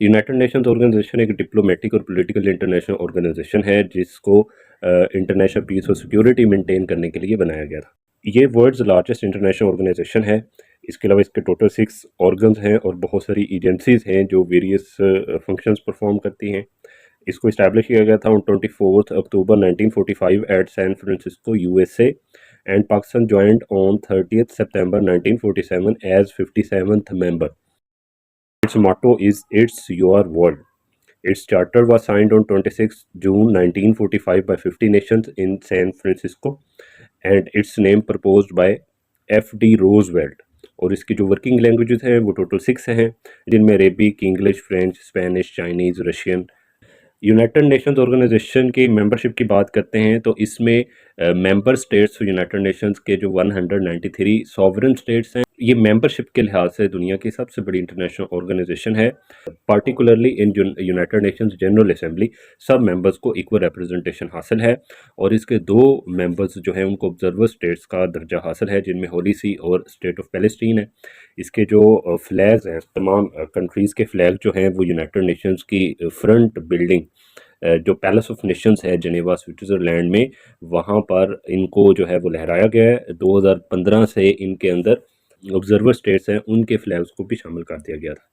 United Nations organisation एक diplomatic और political international organisation है जिसको इंटरनेशनल पीस और सिक्योरिटी मेंटेन करने के लिए बनाया गया था। ये वर्ल्ड्स लार्जेस्ट इंटरनेशनल ऑर्गेनाइजेशन है। इसके अलावा इसके टोटल 6 ऑर्गन्स हैं और बहुत सारी एजेंसीज हैं जो वेरियस फंक्शंस परफॉर्म करती हैं। इसको इस्टेब्लिश किया गया था on 24 October 1945 at San Francisco USA and Pakistan joined on 30 September 1947 as 57th member. Its motto is "It's Your World". Its charter was signed on 26 June 1945 by 50 nations in San Francisco and its name proposed by F.D. Roosevelt. और इसकी जो working languages हैं वो total 6 हैं जिनमें Arabic, English, French, Spanish, Chinese, Russian. United Nations Organization की membership की बात करते हैं तो इसमें मेंबर स्टेट्स यूनाइटेड नेशंस के जो 193 सॉवरेन स्टेट्स हैं, ये मेंबरशिप के लिहाज से दुनिया की सबसे बड़ी इंटरनेशनल ऑर्गेनाइजेशन है। Particularly in United Nations general assembly सब मेंबर्स को इक्वल रिप्रेजेंटेशन हासिल है और इसके 2 मेंबर्स जो हैं उनको ऑब्जर्वर स्टेट्स का दर्जा हासिल है जिनमें होली सी और स्टेट ऑफ पैलेस्टीन है। इसके जो फ्लैग्स हैं, तमाम कंट्रीज़ के फ्लैग जो हैं वो यूनाइटेड नेशंस की फ्रंट बिल्डिंग जो पैलेस ऑफ नेशंस है जिनेवा स्विट्ज़रलैंड में, वहाँ पर इनको जो है वो लहराया गया है। 2015 से इनके अंदर ऑब्जर्वर स्टेट्स हैं उनके फ्लैग्स को भी शामिल कर दिया गया था।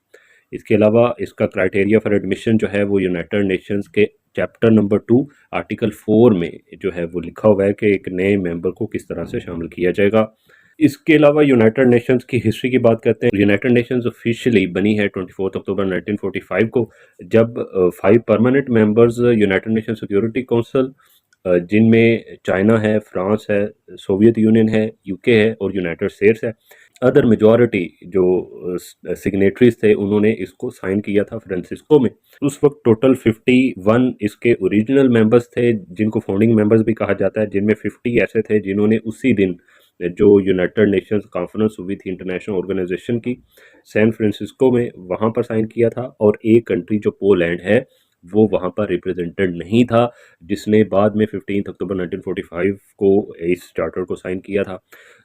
इसके अलावा इसका क्राइटेरिया फॉर एडमिशन जो है वो यूनाइटेड नेशंस के चैप्टर नंबर 2 आर्टिकल 4 में जो है वो लिखा हुआ है कि एक नए मेंबर को किस तरह से शामिल किया जाएगा। इसके अलावा यूनाइटेड नेशंस की हिस्ट्री की बात करते हैं। यूनाइटेड नेशंस ऑफिशियली बनी है 24 अक्टूबर 1945 को, जब 5 permanent members United nation security council जिनमें चाइना है, फ्रांस है, सोवियत यूनियन है, यूके है और यूनाइटेड स्टेट्स है। अदर मेजॉरिटी जो सिग्नेटरीज थे उन्होंने इसको साइन किया था फ्रांसिस्को में। उस वक्त टोटल 51 इसके ओरिजिनल मेंबर्स थे जिनको फाउंडिंग मेंबर्स भी कहा जाता है, जिनमें 50 ऐसे थे जिन्होंने उसी दिन जो यूनाइटेड नेशंस कॉन्फ्रेंस हुई थी इंटरनेशनल ऑर्गेनाइजेशन की सैन फ्रांसिस्को में, वहाँ पर साइन किया था। और एक कंट्री जो पोलैंड है वो वहाँ पर रिप्रेजेंटेड नहीं था, जिसने बाद में 15 अक्टूबर 1945 को इस चार्टर को साइन किया था।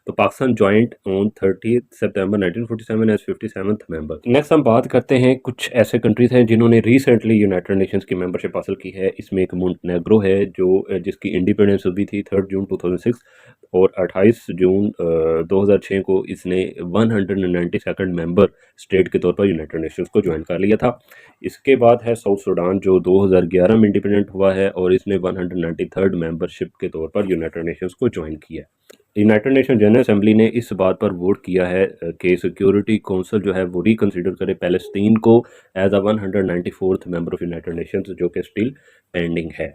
तो Pakistan joined on 30 September 1947 as 57th member. Next हम बात करते हैं कुछ ऐसे कंट्रीज हैं जिन्होंने रिसेंटली यूनाइटेड नेशंस की मेंबरशिप हासिल की है। इसमें एक मोंटेनेग्रो है जो जिसकी इंडिपेंडेंस हुई थी 3 जून 2006 और 28 जून 2006 को इसने 192nd मेंबर स्टेट के तौर पर यूनाइटेड नेशंस को ज्वाइन कर लिया था। इसके बाद है साउथ सूडान जो 2011 में इंडिपेंडेंट हुआ है और इसने 193rd मेंबरशिप के तौर पर यूनाइटेड नेशंस को ज्वाइन किया है। यूनाइटेड नेशन जनरल असेंबली ने इस बात पर वोट किया है कि सिक्योरिटी काउंसिल जो है वो रिकंसिडर करे पैलेस्तीन को as a 194th member of United Nations, जो कि स्टिल पेंडिंग है।